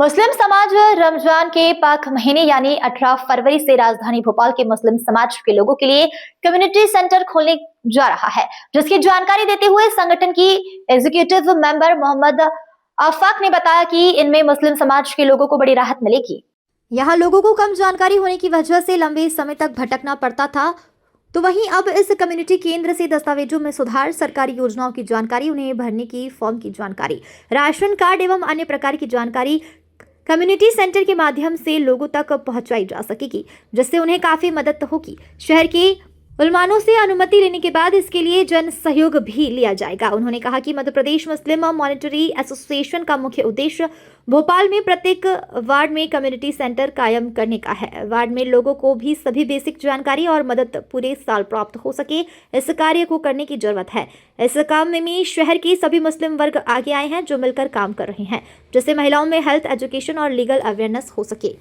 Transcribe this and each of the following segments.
मुस्लिम समाज रमजान के पाक महीने यानी 18 फरवरी से राजधानी भोपाल के मुस्लिम समाज के लोगों के लिए कम्युनिटी सेंटर खोलने जा रहा है, जिसकी जानकारी देते हुए संगठन की एग्जीक्यूटिव मेंबर मोहम्मद आफाक ने बताया कि इनमें मुस्लिम समाज के लोगों को बड़ी राहत मिलेगी। यहाँ लोगों को कम जानकारी होने की वजह से लंबे समय तक भटकना पड़ता था, तो वहीं अब इस कम्युनिटी केंद्र से दस्तावेजों में सुधार, सरकारी योजनाओं की जानकारी, उन्हें भरने की फॉर्म की जानकारी, राशन कार्ड एवं अन्य प्रकार की जानकारी कम्युनिटी सेंटर के माध्यम से लोगों तक पहुंचाई जा सकेगी, जिससे उन्हें काफी मदद होगी। शहर के उलमानों से अनुमति लेने के बाद इसके लिए जन सहयोग भी लिया जाएगा। उन्होंने कहा कि मध्य प्रदेश मुस्लिम मॉनिटरी एसोसिएशन का मुख्य उद्देश्य भोपाल में प्रत्येक वार्ड में कम्युनिटी सेंटर कायम करने का है। वार्ड में लोगों को भी सभी बेसिक जानकारी और मदद पूरे साल प्राप्त हो सके, इस कार्य को करने की जरूरत है। इस काम में शहर के सभी मुस्लिम वर्ग आगे आए हैं, जो मिलकर काम कर रहे हैं, जिससे महिलाओं में हेल्थ एजुकेशन और लीगल अवेयरनेस हो सके।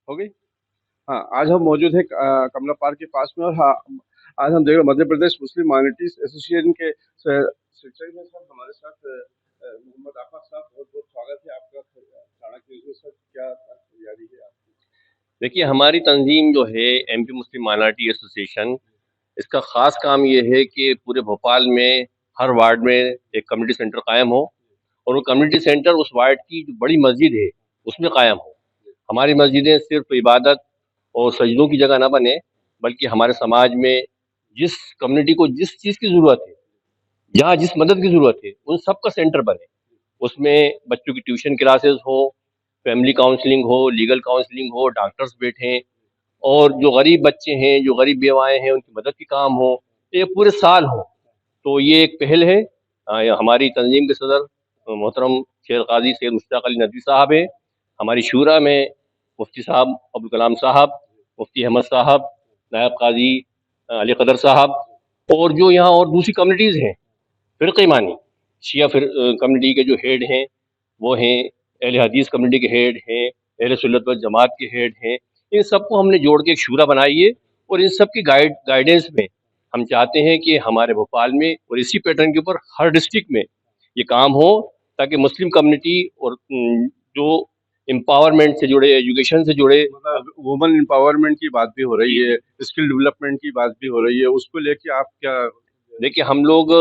हो गई। हाँ, आज हम मौजूद है कमला पार्क के पास में। और हाँ, आज हम देख रहे मध्य प्रदेश मुस्लिम माइनॉरिटीज एसोसिएशन के सेक्रेटरी में सर हमारे साथ मोहम्मद आफाक साहब, बहुत बहुत स्वागत है आपका चाणक्य न्यूज़ में। सर, क्या तैयारी है आपकी? देखिए, हमारी तंजीम जो है एमपी मुस्लिम माइनॉरिटी एसोसिएशन, इसका ख़ास काम ये है कि पूरे भोपाल में हर वार्ड में एक कम्युनिटी सेंटर कायम हो और वो कम्युनिटी सेंटर उस वार्ड की जो बड़ी मस्जिद है उसमें कायम हो। हमारी मस्जिदें सिर्फ इबादत और सजदों की जगह ना बने, बल्कि हमारे समाज में जिस कम्युनिटी को जिस चीज़ की ज़रूरत है, जहाँ जिस मदद की ज़रूरत है, उन सब का सेंटर बने। उसमें बच्चों की ट्यूशन क्लासेस हो, फैमिली काउंसलिंग हो, लीगल काउंसलिंग हो, डॉक्टर्स बैठें और जो गरीब बच्चे हैं, जो गरीब बेवाएँ हैं, उनकी मदद के काम हो, तो ये पूरे साल हो। तो ये एक पहल है। हमारी तंजीम के सदर मोहतरम शेर काज़ी सैयद मुश्ताक अली नदवी साहब हैं। हमारी शूरा में मुफ्ती साहब अब्दुल कलाम साहब, मुफ्ती अहमद साहब, नायब काज़ी अली कदर साहब और जो यहाँ और दूसरी कम्युनिटीज़ हैं, फ़िरक़े मानी, शिया कम्युनिटी के जो हेड हैं, वो हैं, अहले हदीस कम्युनिटी के हेड हैं, अहले सुन्नत वल जमात के हेड हैं। इन सबको हमने जोड़ के एक शूरा बनाई है और इन सब की गाइडेंस में हम चाहते हैं कि हमारे भोपाल में और इसी पैटर्न के ऊपर हर डिस्ट्रिक्ट में ये काम हो, ताकि मुस्लिम कम्युनिटी और जो एम्पावरमेंट से जुड़े, एजुकेशन से जुड़े, मतलब वुमेन एम्पावरमेंट की बात भी हो रही है, स्किल डेवलपमेंट की बात भी हो रही है, उसको लेके आप क्या? देखिए, हम लोग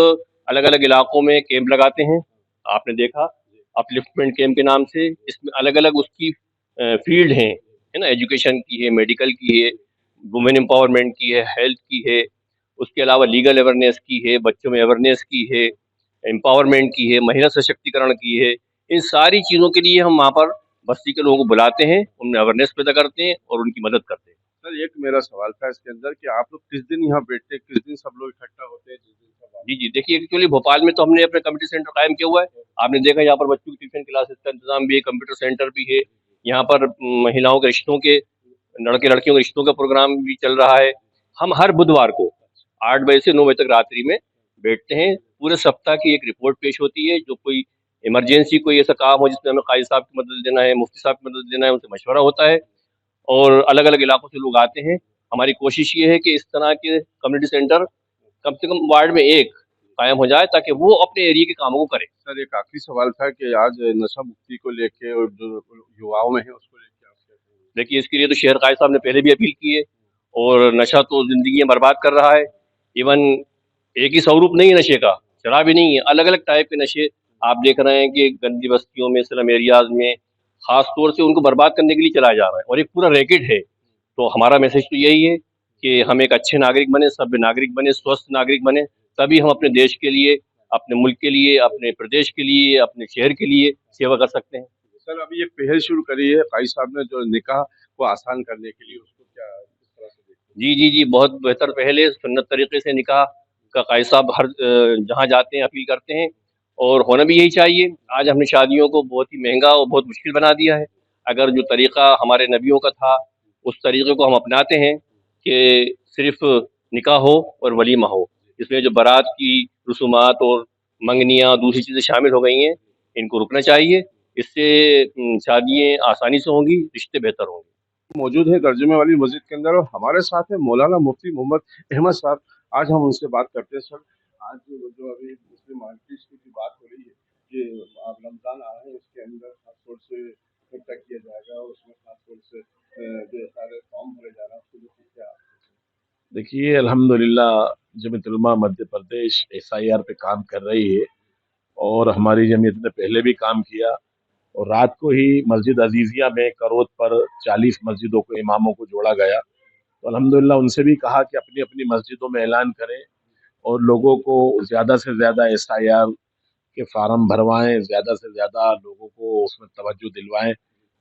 अलग अलग इलाकों में कैंप लगाते हैं। आपने देखा अपलिफ्टमेंट कैंप के नाम से, इसमें अलग अलग उसकी फील्ड हैं, है ना, एजुकेशन की है, मेडिकल की है, वुमेन एम्पावरमेंट की है, हेल्थ की है, उसके अलावा लीगल अवेयरनेस की है, बच्चों में अवेयरनेस की है, एम्पावरमेंट की है, महिला सशक्तिकरण की है। इन सारी चीज़ों के लिए हम वहाँ पर बस्ती के लोगों को बुलाते हैं, उनमें अवेयरनेस पैदा करते हैं और उनकी मदद करते हैं। सर, एक मेरा सवाल था इसके अंदर कि आप लोग किस दिन यहाँ बैठते हैं, किस दिन सब लोग इकट्ठा होते हैं, जिस दिन सब जी, जी। देखिए, एक्चुअली भोपाल में तो हमने अपना कम्युनिटी सेंटर कायम किया हुआ है। आपने देखा यहाँ पर बच्चों की ट्यूशन क्लासेस का इंतज़ाम भी है, कंप्यूटर सेंटर भी है। यहाँ पर महिलाओं के रिश्तों के, लड़के-लड़कियों के रिश्तों का प्रोग्राम भी चल रहा है। हम हर बुधवार को 8 बजे से 9 बजे तक रात्रि में बैठते हैं। पूरे सप्ताह की एक रिपोर्ट पेश होती है, जो कोई इमरजेंसी कोई ऐसा काम हो जिसमें हमें काज़ी साहब की मदद लेना है, मुफ्ती साहब की मदद लेना है, उनसे मशवरा होता है और अलग-अलग इलाकों से लोग आते हैं। हमारी कोशिश ये है कि इस तरह के कम्युनिटी सेंटर कम से कम वार्ड में 1 कायम हो जाए, ताकि वो अपने एरिया के कामों को करे। सर, एक आखिरी सवाल था कि आज नशा मुक्ति को लेके और जो युवाओं में है उसको लेके आप क्या कहेंगे? देखिए, इसके लिए तो शेर कायद साहब ने पहले भी अपील की है और नशा तो ज़िंदगियाँ बर्बाद कर रहा है। इवन एक ही स्वरूप नहीं है नशे का, शराब ही नहीं है, अलग-अलग टाइप के नशे आप देख रहे हैं कि गंदी बस्तियों में, स्लम एरियाज़ में ख़ास तौर से उनको बर्बाद करने के लिए चलाया जा रहा है और एक पूरा रैकेट है। तो हमारा मैसेज तो यही है कि हम एक अच्छे नागरिक बने, सभ्य नागरिक बने, स्वस्थ नागरिक बने, तभी हम अपने देश के लिए, अपने मुल्क के लिए, अपने प्रदेश के लिए, अपने शहर के लिए सेवा कर सकते हैं। सर, अभी एक पहल शुरू करी है काई साहब ने, जो निकाह को आसान करने के लिए, उसको क्या किस तरह से देखते हैं? जी, जी, जी, बहुत बेहतर पहल है। सुन्नत तरीके से निकाह का काज़ी साहब हर जहाँ जाते हैं अपील करते हैं और होना भी यही चाहिए। आज हमने शादियों को बहुत ही महँगा और बहुत मुश्किल बना दिया है। अगर जो तरीक़ा हमारे नबियों का था, उस तरीक़े को हम अपनाते हैं कि सिर्फ़ निकाह हो और वलीमा हो। इसमें जो बारात की रसूमात और मंगनियाँ, दूसरी चीज़ें शामिल हो गई हैं, इनको रुकना चाहिए। इससे शादियाँ आसानी से होंगी, रिश्ते बेहतर होंगे। मौजूद है तर्जुमे वाली मस्जिद के अंदर और हमारे साथ है मौलाना मुफ्ती मोहम्मद अहमद साहब। आज हम उनसे बात करते हैं। सर, आज जो अभी मुस्लिम माइनॉरिटीज की बात हो रही है कि आप रमज़ान आ रहे हैं, इसके अंदर खास तौर से देखिए अल्हम्दुलिल्लाह जमीयत उलमा मध्य प्रदेश एसआईआर पे काम कर रही है और हमारी जमीयत ने पहले भी काम किया और रात को ही मस्जिद अजीजिया में करोत पर 40 मस्जिदों को इमामों को जोड़ा गया। तो अल्हम्दुलिल्लाह उनसे भी कहा कि अपनी अपनी मस्जिदों में ऐलान करें और लोगों को ज़्यादा से ज़्यादा एसआईआर के फार्म भरवाएं, ज़्यादा से ज़्यादा लोगों को उसमें तवज्जो दिलवाएं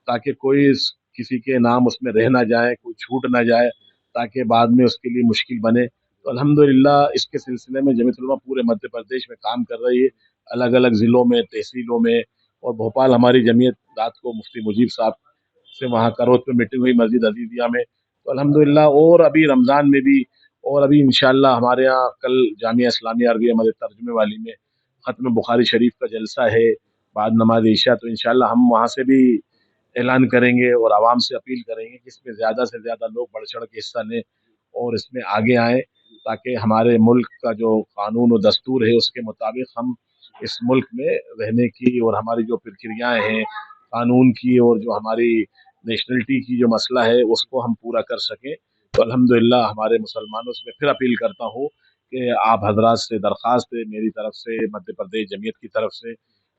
ताकि किसी के नाम उसमें रह ना जाए, कोई छूट ना जाए, ताकि बाद में उसके लिए मुश्किल बने। तो अल्हम्दुलिल्लाह इसके सिलसिले में जमीयत उलमा पूरे मध्य प्रदेश में काम कर रही है, अलग-अलग ज़िलों में, तहसीलों में और भोपाल हमारी जमीयत रात को मुफ्ती मुजीब साहब से वहाँ करोत में मीटिंग हुई मस्जिद अज़ीज़िया में। तो अल्हम्दुलिल्लाह और अभी रमज़ान में भी और अभी इंशाअल्लाह हमारे यहाँ कल जामिया इस्लामिया अरबिया मस्जिद तर्जुमे वाली में ख़त्म बुखारी शरीफ का जलसा है बाद नमाज इशा। तो इंशाअल्लाह हम वहाँ से भी ऐलान करेंगे और आवाम से अपील करेंगे कि इसमें ज़्यादा से ज़्यादा लोग बढ़ चढ़ के हिस्सा लें और इसमें आगे आएँ ताकि हमारे मुल्क का जो कानून और दस्तूर है उसके मुताबिक हम इस मुल्क में रहने की और हमारी जो प्रक्रियाएँ हैं कानून की और जो हमारी नेशनलिटी की जो मसला है उसको हम पूरा कर सकें। तो अल्हम्दुलिल्लाह हमारे मुसलमानों से मैं फिर अपील करता हूँ कि आप हज़रात से दरख्वास्त है मेरी तरफ से, मध्य प्रदेश जमीयत की तरफ से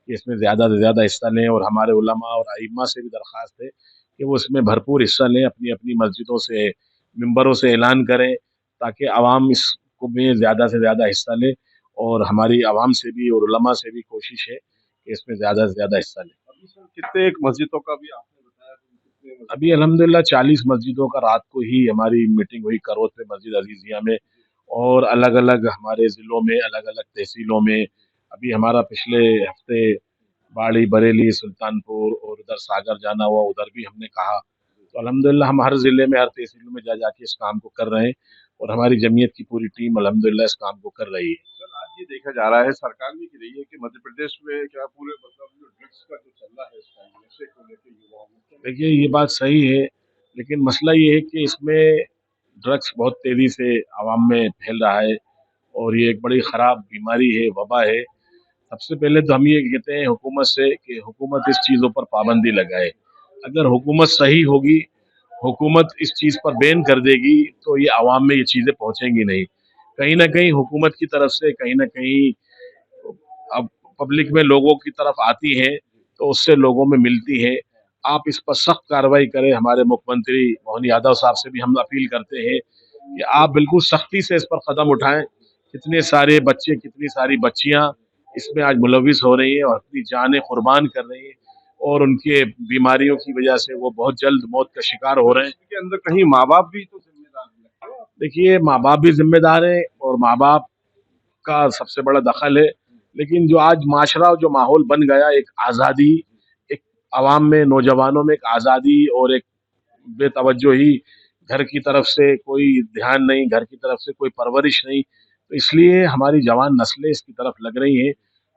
कि इसमें ज़्यादा से ज़्यादा हिस्सा लें और हमारे उलमा और अइम्मा से भी दरख्वास्त है कि वो इसमें भरपूर हिस्सा लें, अपनी-अपनी मस्जिदों से, मिंबरों से ऐलान करें ताकि अवाम इसको में ज़्यादा से ज़्यादा हिस्सा ले और हमारी अवाम से भी और उलमा से भी कोशिश है कि इसमें ज़्यादा से ज़्यादा हिस्सा लें। अभी सर कितने एक मस्जिदों का भी आपने बताया कि कितने मस्जिद अभी अल्हम्दुलिल्लाह 40 मस्जिदों का रात को ही हमारी मीटिंग हुई करोत में मस्जिद अज़ीज़िया में और अलग-अलग हमारे ज़िलों में, अलग-अलग तहसीलों में। अभी हमारा पिछले हफ्ते बाड़ी, बरेली, सुल्तानपुर और उधर सागर जाना हुआ, उधर भी हमने कहा। तो अल्हम्दुलिल्लाह हम हर ज़िले में, हर तहसील में जा के इस काम को कर रहे हैं और हमारी जमीयत की पूरी टीम अल्हम्दुलिल्लाह इस काम को कर रही है। सर आज ये देखा जा रहा है सरकार भी कह रही है कि मध्य प्रदेश में क्या पूरे मतलब जो ड्रग्स का जो चल रहा है इस टाइम नशे को लेके युवाओं में क्या देखिए ये बात सही है, लेकिन मसला ये है कि इसमें ड्रग्स बहुत तेज़ी से अवाम में फैल रहा है और ये एक बड़ी ख़राब बीमारी है, वबा है। सबसे पहले तो हम ये कहते हैं हुकूमत से कि हुकूमत इस चीज़ों पर पाबंदी लगाए। अगर हुकूमत सही होगी, हुकूमत इस चीज़ पर बैन कर देगी, तो ये अवाम में ये चीज़ें पहुँचेंगी नहीं। कहीं न कहीं हुकूमत की तरफ से कहीं न कहीं अब पब्लिक में लोगों की तरफ आती हैं, तो उससे लोगों में मिलती हैं। आप इस पर सख्त कार्रवाई करें, हमारे मुख्यमंत्री मोहन यादव साहब से भी हम अपील करते हैं कि आप बिल्कुल सख्ती से इस पर कदम उठाएँ। कितने सारे बच्चे, कितनी सारी बच्चियाँ इसमें आज मुलविस हो रही हैं और अपनी जानें कुर्बान कर रही हैं और उनके बीमारियों की वजह से वो बहुत जल्द मौत का शिकार हो रहे हैं। इसके अंदर कहीं माँ-बाप भी तो ज़िम्मेदार हैं। देखिए, माँ-बाप भी ज़िम्मेदार हैं और माँ-बाप का सबसे बड़ा दखल है, लेकिन जो आज माशरा जो माहौल बन गया, एक आज़ादी, एक अवाम में, नौजवानों में एक आज़ादी और एक बेतवज्जोही, घर की तरफ से कोई ध्यान नहीं, घर की तरफ से कोई परवरिश नहीं, तो इसलिए हमारी जवान नस्लें इसकी तरफ लग रही हैं।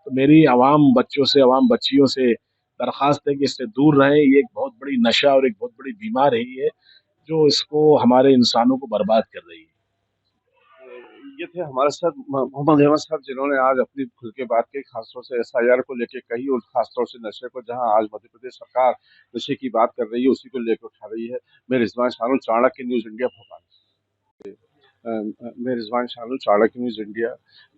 तो मेरी अवाम बच्चों से, अवाम बच्चियों से दरख्वास्त है कि इससे दूर रहें। ये एक बहुत बड़ी नशा और एक बहुत बड़ी बीमारी है, जो इसको हमारे इंसानों को बर्बाद कर रही है। ये थे हमारे साथ मोहम्मद अहमद साहब जिन्होंने आज अपनी खुल के बात की खासतौर से एसआईआर को लेके कही और खासतौर से नशे को जहां आज मध्य प्रदेश सरकार नशे की बात कर रही है उसी को लेकर उठा रही है। मैं रिजवान शानू चाणक्य न्यूज़ इंडिया भोपाल मैं रिजवान शानू चाणक्य न्यूज़ इंडिया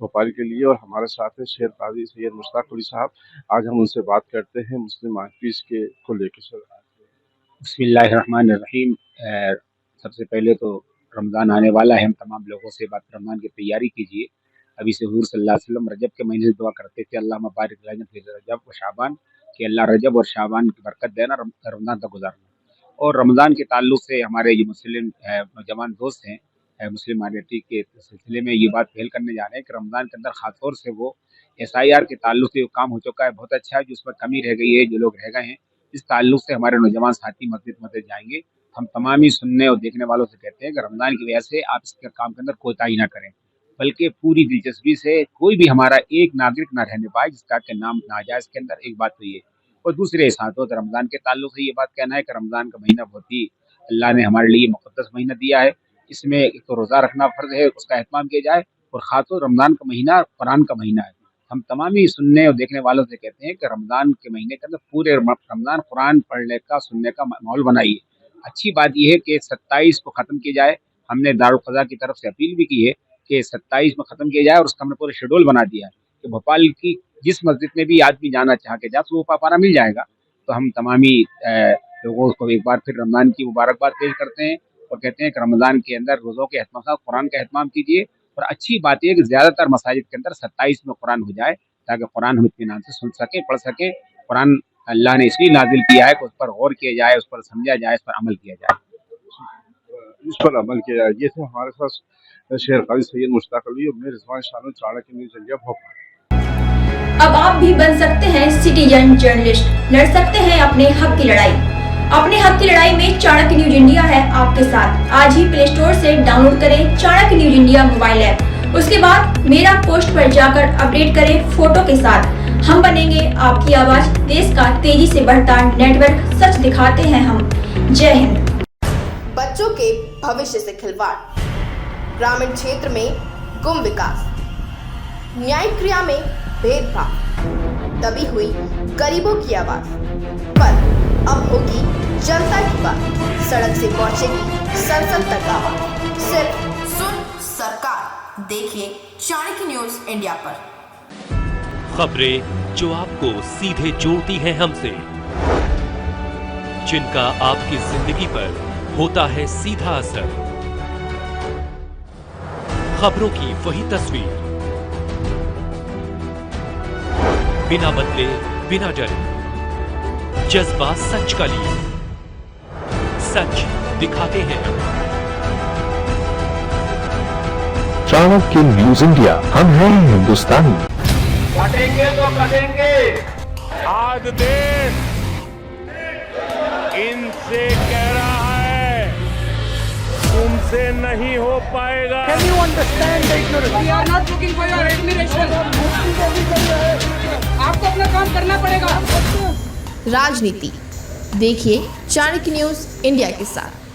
भोपाल के लिए और हमारे साथ हैं शेर काजी सैयद मुश्ताक कुली साहब। आज हम उनसे बात करते हैं मुस्लिम आर्टिस्ट के को लेकर। सर बिस्मिल्लाहिर्रहमानिर्रहीम। सबसे पहले तो रमज़ान आने वाला है, हम तमाम लोगों से बात रमज़ान की तैयारी कीजिए। अभी से हुज़ूर सल्लल्लाहु अलैहि वसल्लम रजब के महीने से दुआ करते थे, अल्लाहुम्मा बारिक लना फ़ी रजब व शाबान, कि अल्लाह रजब और शाबान की बरकत देना, रमज़ान तक गुज़ारना। और रमज़ान के ताल्लुक से हमारे जो मुस्लिम नौजवान दोस्त हैं, मुस्लिम माइनॉरिटी के सिलसिले में ये बात पहल करने जा रहे हैं कि रमज़ान के अंदर ख़ास तौर से वो एसआईआर के ताल्लुक से जो काम हो चुका है बहुत अच्छा है, जो उसमें कमी रह गई है, जो लोग रह गए हैं, इस ताल्लुक से हमारे नौजवान साथी मस्जिद जाएंगे। हम तमाम ही सुनने और देखने वालों से कहते हैं कि रमज़ान की वजह से आप इसके काम के अंदर कोताही ना करें, बल्कि पूरी दिलचस्पी से कोई भी हमारा एक नागरिक ना रहने पाए जिसका के नाम ना आ जाए इसके अंदर। एक बात तो ये, और दूसरे साथ रमज़ान के ताल्लुक से ये बात कहना है कि रमज़ान का महीना बहुत ही अल्लाह ने हमारे लिए मुक़द्दस महीना दिया है। इसमें एक तो रोज़ा रखना फ़र्ज़ है, उसका एहतमाम किया जाए, और ख़ासतौर रमज़ान का महीना कुरान का महीना है। हम तमाम ही सुनने और देखने वालों से कहते हैं कि रमज़ान के महीने के अंदर पूरे रमज़ान कुरान पढ़ने का, सुनने का माहौल बनाइए। अच्छी बात यह है कि 27 को ख़त्म किया जाए, हमने दारुल क़ज़ा की तरफ से अपील भी की है कि 27 में ख़त्म किया जाए और उसका हमने पूरा शेड्यूल बना दिया है कि भोपाल की जिस मस्जिद में भी आदमी जाना चाह के जाए तो वो पापाना मिल जाएगा। तो हम तमामी लोगों को एक बार फिर रमज़ान की मुबारकबाद पेश करते हैं और कहते हैं कि रमज़ान के अंदर रोज़ों के अहतमाम के साथ कुरान का अहतमाम कीजिए। और अच्छी बात यह है कि ज़्यादातर मसाजिद के अंदर 27 में कुरान हो जाए ताकि कुरान हम इत्मीनान से सुन सकें, पढ़ सकें। कुरान अल्लाह ने इसलिए नाजिल किया है कि उस पर गौर किया जाए, उस पर समझा जाए, उस पर अमल किया जाए। इस पर अमल किया जाए। ये थे हमारे साथ शेर काजी सैयद मुश्ताक अली और मैं रिजवान शामिल, चाणक्य न्यूज़ इंडिया भोपाल। अब आप भी बन सकते हैं सिटीजन जर्नलिस्ट, लड़ सकते हैं अपने हक की लड़ाई। अपने हक की लड़ाई में चाणक्य न्यूज इंडिया है आपके साथ। आज ही प्ले स्टोर से डाउनलोड करें Chanakya news India mobile app. उसके बाद मेरा पोस्ट पर जाकर अपडेट करें फोटो के साथ। हम बनेंगे आपकी आवाज, देश का तेजी से बढ़ता नेटवर्क, सच दिखाते हैं हम। जय हिंद। बच्चों के भविष्य से खिलवाड़, ग्रामीण क्षेत्र में गुम विकास, न्यायिक क्रिया में भेदभाव, दबी हुई गरीबों की आवाज, पर अब होगी जनता की बात। सड़क से पहुंचेगी संसद तक आवाज। सिर्फ सुन सरकार, देखिए चाणक्य न्यूज इंडिया पर। खबरें जो आपको सीधे जोड़ती हैं हमसे, जिनका आपकी जिंदगी पर होता है सीधा असर। खबरों की वही तस्वीर, बिना बदले बिना डरे, जज्बा सच का लिए, सच दिखाते हैं। चाणक्य न्यूज इंडिया, हम हैं हिंदुस्तानी। कटेंगे तो कटेंगे। आज देश इनसे कह रहा है तुमसे नहीं हो पाएगा। Can you understand the ignorance? We are not looking for your admiration. आपको अपना काम करना पड़ेगा। राजनीति देखिए चाणक्य न्यूज इंडिया के साथ।